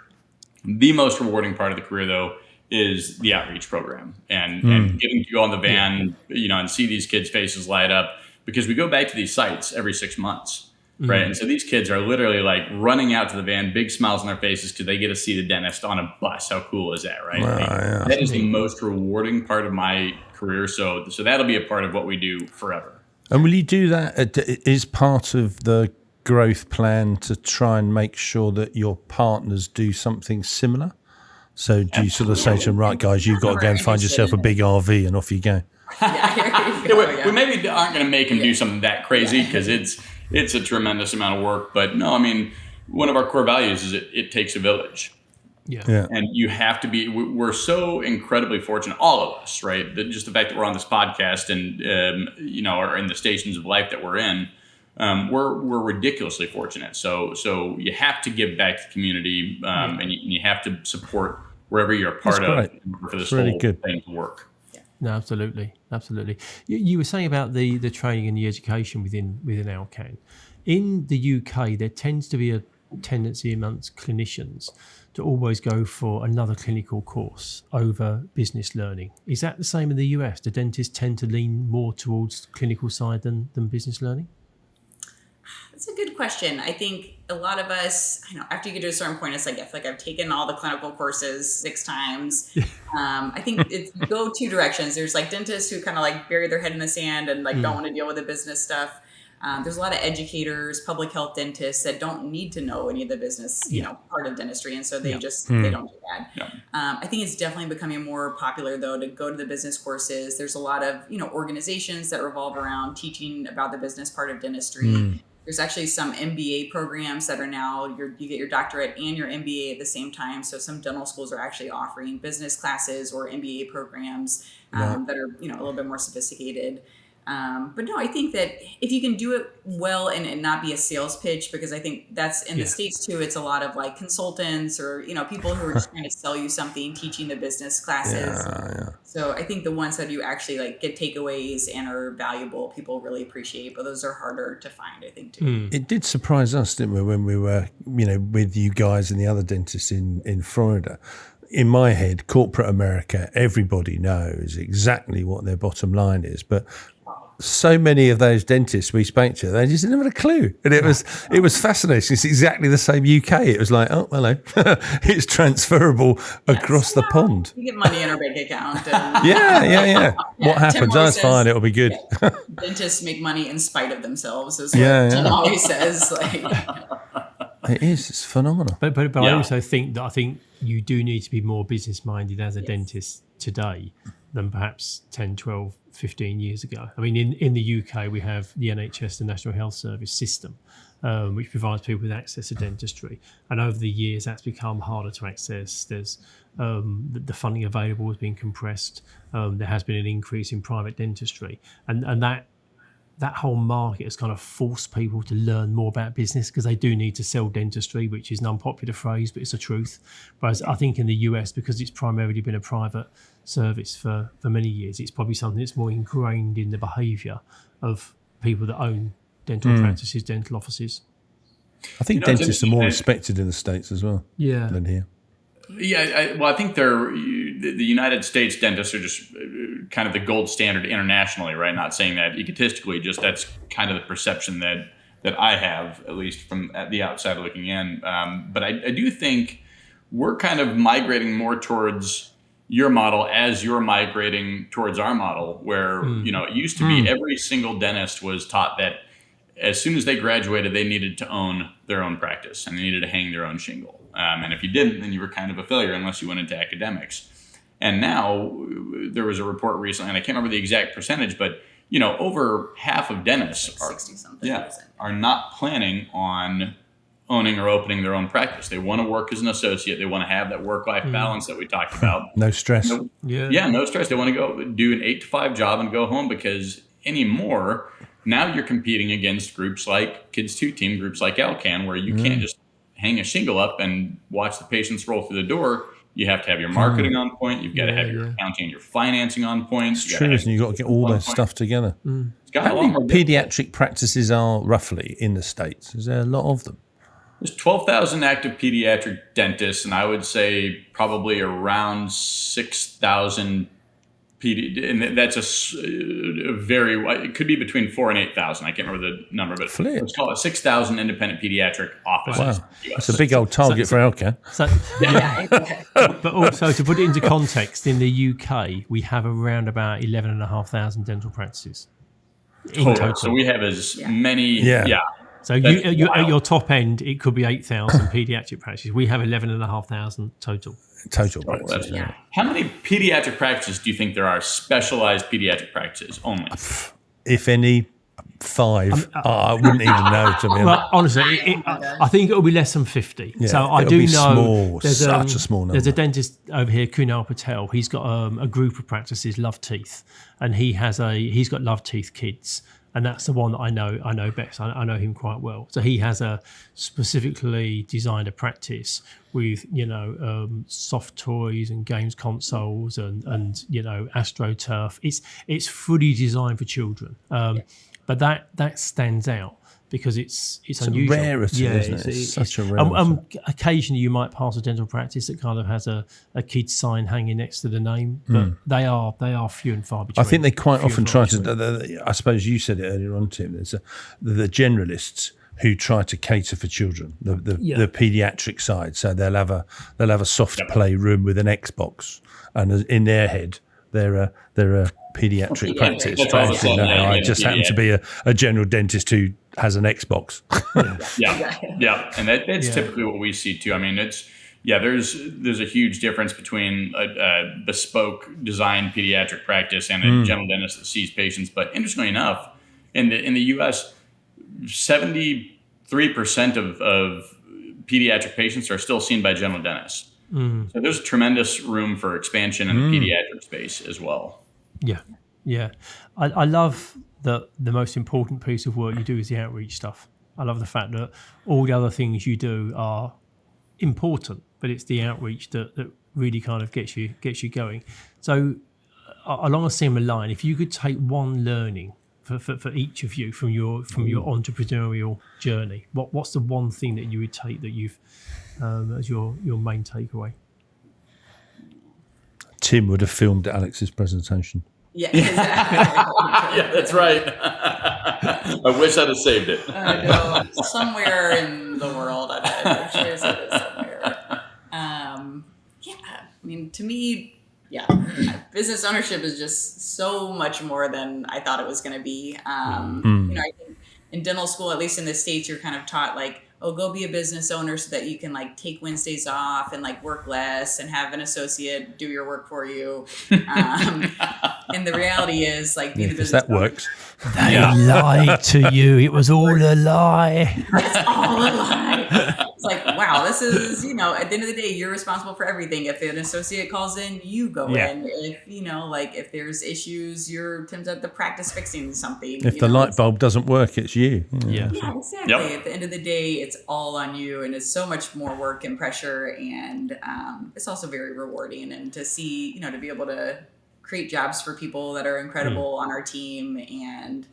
The most rewarding part of the career, though, is the outreach program and getting to go on the van, and see these kids' faces light up, because we go back to these sites every 6 months. Right. And so these kids are literally like running out to the van, big smiles on their faces because they get to see the dentist on a bus. How cool is that? Right. Wow, that is the most rewarding part of my career. So that'll be a part of what we do forever. And will you do that? Is part of the growth plan to try and make sure that your partners do something similar? So do you sort of say to them, right, guys, you've got to go and find yourself a big RV and off you go? We maybe aren't going to make them do something that crazy because it's a tremendous amount of work. But no, I mean, one of our core values is it takes a village. Yeah. And you have to be, we're so incredibly fortunate, all of us, right? Just the fact that we're on this podcast and, are in the stations of life that we're in, we're ridiculously fortunate. So you have to give back to the community and you have to support wherever you're a part of for this whole thing to work. No, absolutely. You were saying about the training and the education within Alcan. In the UK, there tends to be a tendency amongst clinicians to always go for another clinical course over business learning. Is that the same in the US? Do dentists tend to lean more towards the clinical side than business learning? That's a good question. I think a lot of us, after you get to a certain point, it's like, I feel like I've taken all the clinical courses 6 times. I think it's go 2 directions. There's like dentists who kind of like bury their head in the sand and like don't want to deal with the business stuff. There's a lot of educators, public health dentists that don't need to know any of the business, part of dentistry. And so they they don't do that. Yeah. I think it's definitely becoming more popular though to go to the business courses. There's a lot of, organizations that revolve around teaching about the business part of dentistry. There's actually some MBA programs that are now you get your doctorate and your MBA at the same time. So some dental schools are actually offering business classes or MBA programs that are a little bit more sophisticated. But no, I think that if you can do it well and not be a sales pitch, because I think that's in the States too, it's a lot of like consultants or, people who are just trying to sell you something, teaching the business classes. So I think the ones that you actually like get takeaways and are valuable, people really appreciate, but those are harder to find, I think too. It did surprise us, didn't we, when we were, with you guys and the other dentists in Florida. In my head, corporate America, everybody knows exactly what their bottom line is, but so many of those dentists we spoke to, they just didn't have a clue. And it was fascinating. It's exactly the same UK. It was like, oh, hello. It's transferable across the pond. You get money in our bank account. And, yeah. What happens? Oh, it's fine. It'll be good. Dentists make money in spite of themselves, is what Tim always says. It is. It's phenomenal. But I also think you do need to be more business-minded as a dentist today than perhaps 10, 12, 15 years ago. I mean, in the UK, we have the NHS, the National Health Service system, which provides people with access to dentistry. And over the years, that's become harder to access. There's the funding available has been compressed. There has been an increase in private dentistry. And that whole market has kind of forced people to learn more about business because they do need to sell dentistry, which is an unpopular phrase, but it's the truth. Whereas I think in the US, because it's primarily been a private service for many years, it's probably something that's more ingrained in the behaviour of people that own dental practices, dental offices. I think dentists are more respected in the States as well than here. Yeah, I think the United States dentists are just kind of the gold standard internationally, right? Not saying that egotistically, just that's kind of the perception that I have, at least from the outside looking in. But I do think we're kind of migrating more towards your model as you're migrating towards our model, where it used to be every single dentist was taught that as soon as they graduated, they needed to own their own practice and they needed to hang their own shingle. And if you didn't, then you were kind of a failure unless you went into academics. And now there was a report recently, and I can't remember the exact percentage, but over half of dentists are not planning on owning or opening their own practice. They want to work as an associate. They want to have that work-life balance that we talked about. No stress. No stress. They want to go do an 8 to 5 job and go home, because anymore, now you're competing against groups like Kids 2 Team, groups like Alcan, where you can't just hang a shingle up and watch the patients roll through the door. You have to have your marketing on point. You've got to have your accounting and your financing on point. It's true, and you've got to get all that stuff together. How many paediatric practices are roughly in the States? Is there a lot of them? There's 12,000 active pediatric dentists, and I would say probably around 6,000 and that's a very, it could be between 4,000 and 8,000. I can't remember the number, but let's call it 6,000 independent pediatric offices. Wow. That's a big old target for Alcan. But also, to put it into context, in the UK, we have around about 11,500 dental practices in total. So we have as many. So you at your top end, it could be 8,000 paediatric practices. We have 11,500 total. Practices. How many pediatric practices do you think there are, specialized pediatric practices only? If any, 5. I wouldn't even know, to be honest. Well, honestly, I think it'll be less than 50. Yeah, so I do know small, there's such a small number. There's a dentist over here, Kunal Patel. He's got a group of practices, Love Teeth, and he's got Love Teeth kids. and that's the one that I know best. I know him quite well. So he has a specifically designed a practice with soft toys and games consoles and AstroTurf. It's fully designed for children, but that stands out because it's unusual. A rarity, isn't it? It's such a rarity. Occasionally you might pass a dental practice that kind of has a kid's sign hanging next to the name, but they are few and far between. I think they quite often try to. I suppose you said it earlier on, Tim. There's the generalists who try to cater for children, the paediatric side. So they'll have a soft play room with an Xbox, and in their head they're a paediatric practice. I just happen to be a general dentist who has an Xbox. And that's typically what we see too. I mean, there's a huge difference between a bespoke designed pediatric practice and a general dentist that sees patients. But interestingly enough, in the U.S., 73% of pediatric patients are still seen by general dentists. So there's tremendous room for expansion in the pediatric space as well. Yeah. I love that the most important piece of work you do is the outreach stuff. I love the fact that all the other things you do are important, but it's the outreach that really kind of gets you going. So along a similar line, if you could take one learning for each of you from your entrepreneurial journey, what's the one thing that you would take that you've as your main takeaway? Tim would have filmed Alex's presentation. Yeah, exactly. Yeah, that's right. I wish I'd have saved it. No, somewhere in the world, I'm sure it is somewhere. I mean, to me, business ownership is just so much more than I thought it was going to be. I think in dental school, at least in the States, you're kind of taught like, oh, go be a business owner so that you can like take Wednesdays off and like work less and have an associate do your work for you. And the reality is like being a business owner. That works. They lied to you. It was all a lie. It's all a lie. It's like, wow, this is, at the end of the day, you're responsible for everything. If an associate calls in, you go in. If, if there's issues, Tim's at the practice fixing something. If the light bulb doesn't work, it's you. Yeah, exactly. Yep. At the end of the day, it's all on you, and it's so much more work and pressure, and it's also very rewarding. And to see, to be able to create jobs for people that are incredible on our team, and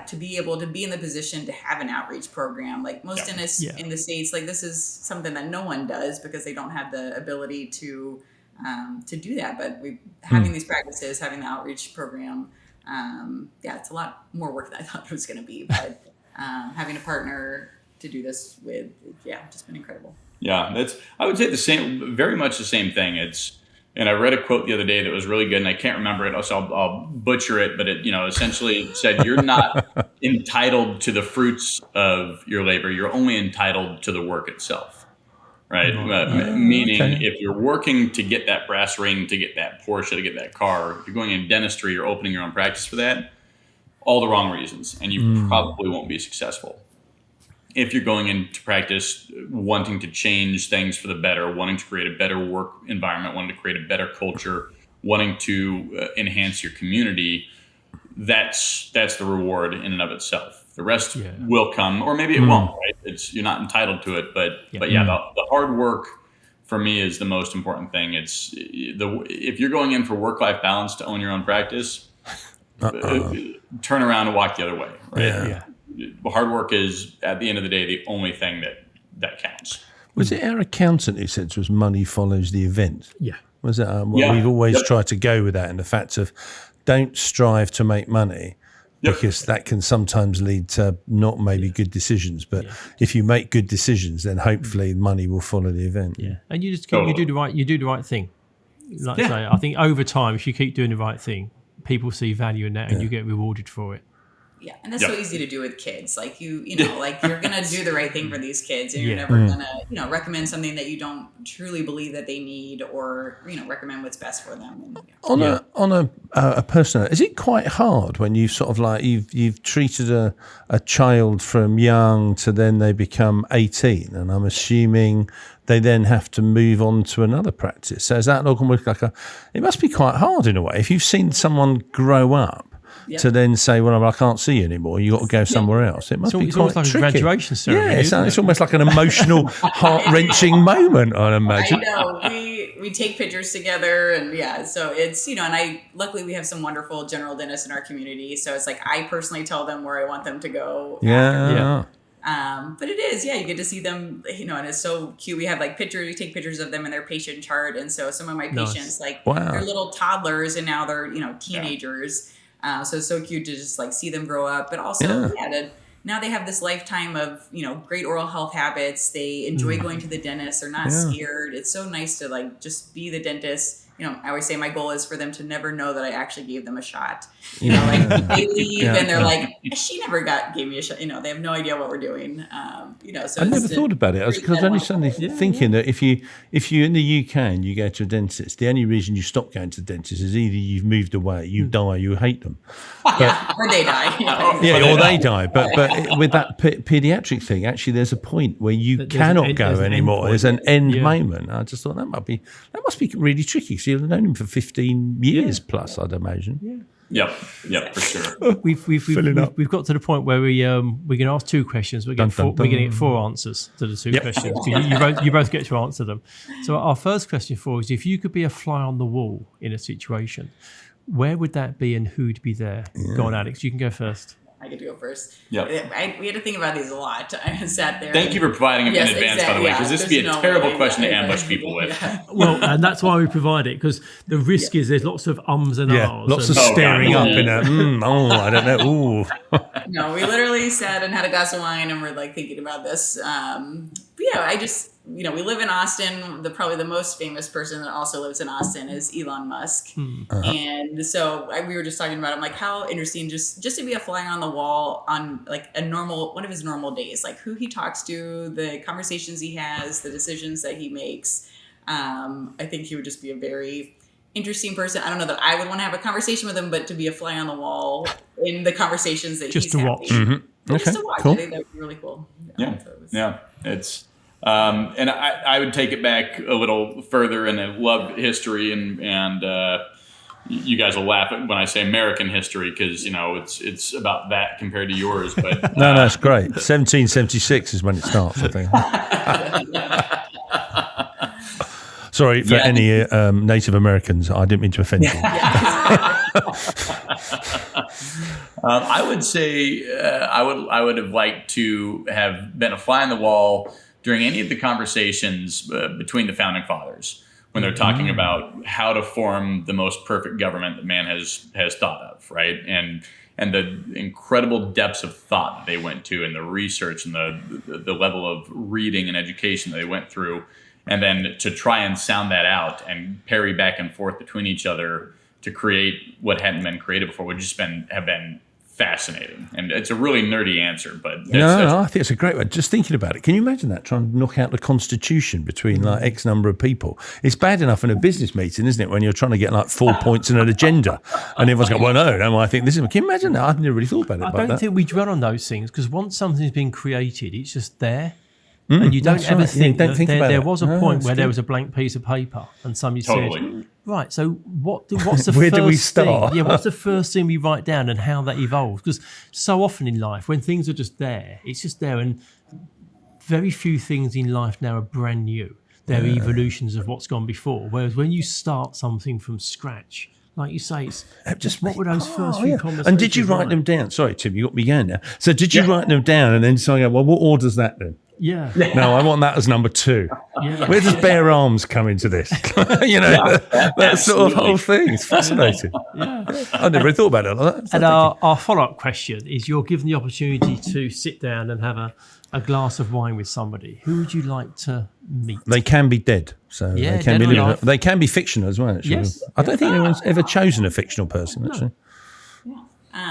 to be able to be in the position to have an outreach program. Like most dentists in the States, like this is something that no one does because they don't have the ability to do that. But having these practices, having the outreach program, it's a lot more work than I thought it was going to be. But having a partner to do this with, just been incredible. Yeah, I would say very much the same thing. And I read a quote the other day that was really good, and I can't remember it, so I'll butcher it. But it, essentially said, "You're not entitled to the fruits of your labor. You're only entitled to the work itself." Right? Meaning, if you're working to get that brass ring, to get that Porsche, to get that car, if you're going in dentistry, you're opening your own practice for that, all the wrong reasons, and you probably won't be successful. If you're going into practice wanting to change things for the better, wanting to create a better work environment, wanting to create a better culture, wanting to enhance your community, that's the reward in and of itself. The rest will come, or maybe it won't. Right? You're not entitled to it, but the hard work for me is the most important thing. If you're going in for work-life balance to own your own practice, turn around and walk the other way. Right? Hard work is, at the end of the day, the only thing that counts. Was it our accountant who said to us, money follows the event? Yeah. Was it? We've always tried to go with that, in the fact of don't strive to make money, because that can sometimes lead to not maybe good decisions. But if you make good decisions, then hopefully money will follow the event. Yeah, and you do the right thing. Like I say, I think over time, if you keep doing the right thing, people see value in that, and you get rewarded for it. Yeah, and that's so easy to do with kids. Like like you're gonna do the right thing for these kids, and you're never gonna, recommend something that you don't truly believe that they need, or recommend what's best for them. And, On a personal, is it quite hard when you sort of like you've treated a child from young to then they become 18, and I'm assuming they then have to move on to another practice. So is that almost like it must be quite hard in a way if you've seen someone grow up to then say, well, I can't see you anymore. You got to go somewhere else. It must be It's quite almost like tricky. a graduation ceremony. Yeah, it's almost like an emotional, heart-wrenching moment, I imagine. I know. We take pictures together, and so it's, and luckily we have some wonderful general dentists in our community. So it's like I personally tell them where I want them to go. Yeah. But it is, you get to see them, and it's so cute. We have like pictures, we take pictures of them in their patient chart. And so some of my patients, they're little toddlers and now they're, teenagers. So it's so cute to just like see them grow up, but also, now they have this lifetime of, great oral health habits. They enjoy going to the dentist. They're not scared. It's so nice to like just be the dentist. I always say my goal is for them to never know that I actually gave them a shot. They leave and they're like, she never gave me a shot. They have no idea what we're doing. So I never thought about it. Because I was only suddenly thinking that if you're in the UK and you go to a dentist, the only reason you stop going to the dentist is either you've moved away, you die, you hate them. Or they die. Or they die. But with that paediatric thing, actually, there's a point where you cannot go anymore. There's an end moment. I just thought that must be really tricky. So you've known him for 15 years plus, I'd imagine. Yep, for sure. We've got to the point where we can ask two questions. We're going to get 4 answers to the two questions. You both get to answer them. So our first question for is, if you could be a fly on the wall in a situation, where would that be and who'd be there? Go on, Alex. You can go first. I get to go first. Yep. We had to think about these a lot. I sat there. Thank you for providing them in advance, by the way, because this would be a terrible question to ambush people with. Well, and that's why we provide it, because the risk is there's lots of ums and ahs. Lots of staring up in a, I don't know, ooh. No, we literally sat and had a glass of wine and we're like thinking about this. I just, we live in Austin. Probably the most famous person that also lives in Austin is Elon Musk. And so we were just talking about, I'm like, how interesting just to be a fly on the wall on like one of his normal days, like who he talks to, the conversations he has, the decisions that he makes. I think he would just be a very interesting person. I don't know that I would want to have a conversation with him, but to be a fly on the wall in the conversations that just he's to watch. Just to watch. Cool. I think that would be really cool. It's and I would take it back a little further, and I love history, and you guys will laugh when I say American history, because it's about that compared to yours. But no, it's great. 1776 is when it starts, I think. Sorry for any Native Americans. I didn't mean to offend you. I would say I would have liked to have been a fly on the wall during any of the conversations between the founding fathers, when they're talking about how to form the most perfect government that man has thought of, right? And the incredible depths of thought that they went to, and the research and the level of reading and education that they went through, and then to try and sound that out and parry back and forth between each other to create what hadn't been created before would just have been fascinating. And it's a really nerdy answer, but no, I think it's a great one. Just thinking about it, can you imagine that, trying to knock out the Constitution between like X number of people? It's bad enough in a business meeting, isn't it, when you're trying to get like 4 points in an agenda and everyone's going, well, no, I think this is. Can you imagine that? I've never really thought about it. I don't think we dwell on those things, because once something's been created, it's just there. And you don't ever think that there was a point where there was a blank piece of paper and somebody said, right, so what's the Where first do we start? thing? Yeah, what's the first thing we write down, and how that evolves? Because so often in life, when things are just there, it's just there, and very few things in life now are brand new. They're evolutions of what's gone before. Whereas when you start something from scratch, like you say, it's just what were those first few conversations? And did you write them down? Sorry, Tim, you got me going now. So did you write them down and then say, well, what order's that then? Yeah. No, I want that as number 2. Yeah. Where does bare arms come into this? That sort of whole thing. It's fascinating. I never really thought about it like that. And our follow-up question is, you're given the opportunity to sit down and have a glass of wine with somebody. Who would you like to meet? They can be dead, so they can be living. They can be fictional as well, actually. Yes. I don't think anyone's ever chosen a fictional person, actually.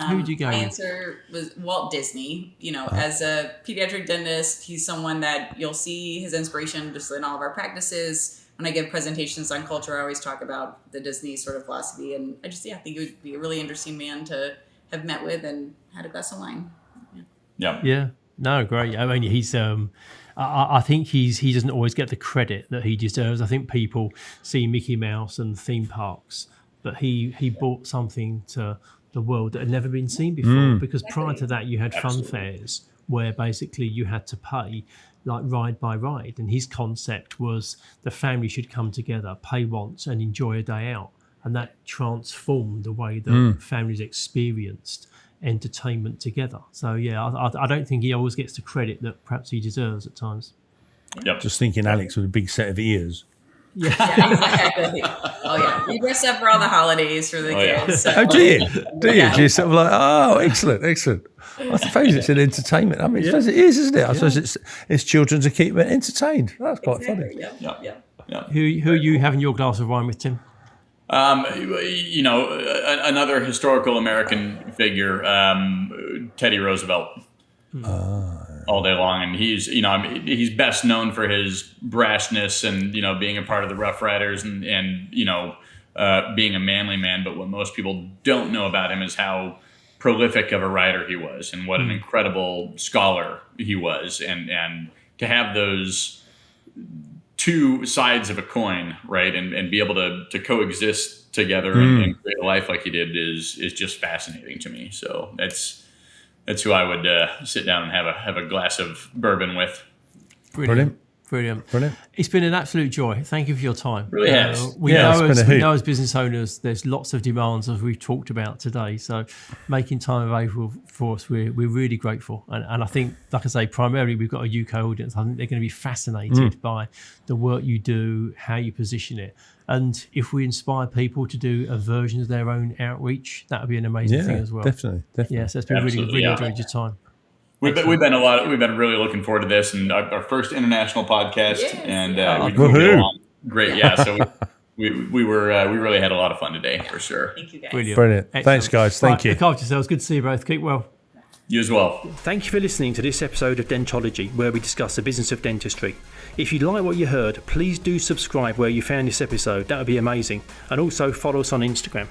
Who would you go My with? answer was Walt Disney. As a pediatric dentist, he's someone that you'll see his inspiration just in all of our practices. When I give presentations on culture, I always talk about the Disney sort of philosophy. And I just, think he would be a really interesting man to have met with and had a glass of wine. Yeah. No, great. I mean, he's. I think he doesn't always get the credit that he deserves. I think people see Mickey Mouse and theme parks, but he brought something to the world that had never been seen before. Because prior to that, you had fun fairs where basically you had to pay like ride by ride. And his concept was the family should come together, pay once and enjoy a day out. And that transformed the way that families experienced entertainment together. So, yeah, I don't think he always gets the credit that perhaps he deserves at times. Yep. Just thinking Alex with a big set of ears. Yeah, exactly. Oh yeah, you dress up for all the holidays for the kids. So. Oh, do you? Do you? Do you sort of like, oh, excellent. I suppose it's an entertainment. I mean, I suppose it is, isn't it? I suppose it's children to keep them entertained. That's quite funny. Yeah. Who are you having your glass of wine with, Tim? Another historical American figure, Teddy Roosevelt. All day long, and he's best known for his brashness and being a part of the Rough Riders and being a manly man. But what most people don't know about him is how prolific of a writer he was, and what an incredible scholar he was, and to have those two sides of a coin, right, and be able to coexist together and create a life like he did is just fascinating to me. So that's who I would sit down and have a glass of bourbon with. Brilliant. It's been an absolute joy. Thank you for your time. Really has. We know as business owners, there's lots of demands as we've talked about today. So making time available for us, we're really grateful. And I think, like I say, primarily we've got a UK audience. I think they're going to be fascinated by the work you do, how you position it. And if we inspire people to do a version of their own outreach, that would be an amazing thing as well. Definitely. Yeah, so it's been really enjoyed your time. We've been really looking forward to this, and our first international podcast, and we get along great. Yeah, so we really had a lot of fun today for sure. Thank you guys. Brilliant. Thanks, guys. Thank you. Look after yourselves. Good to see you both. Keep well. You as well. Thank you for listening to this episode of Dentology, where we discuss the business of dentistry. If you like what you heard, please do subscribe where you found this episode. That would be amazing. And also follow us on Instagram.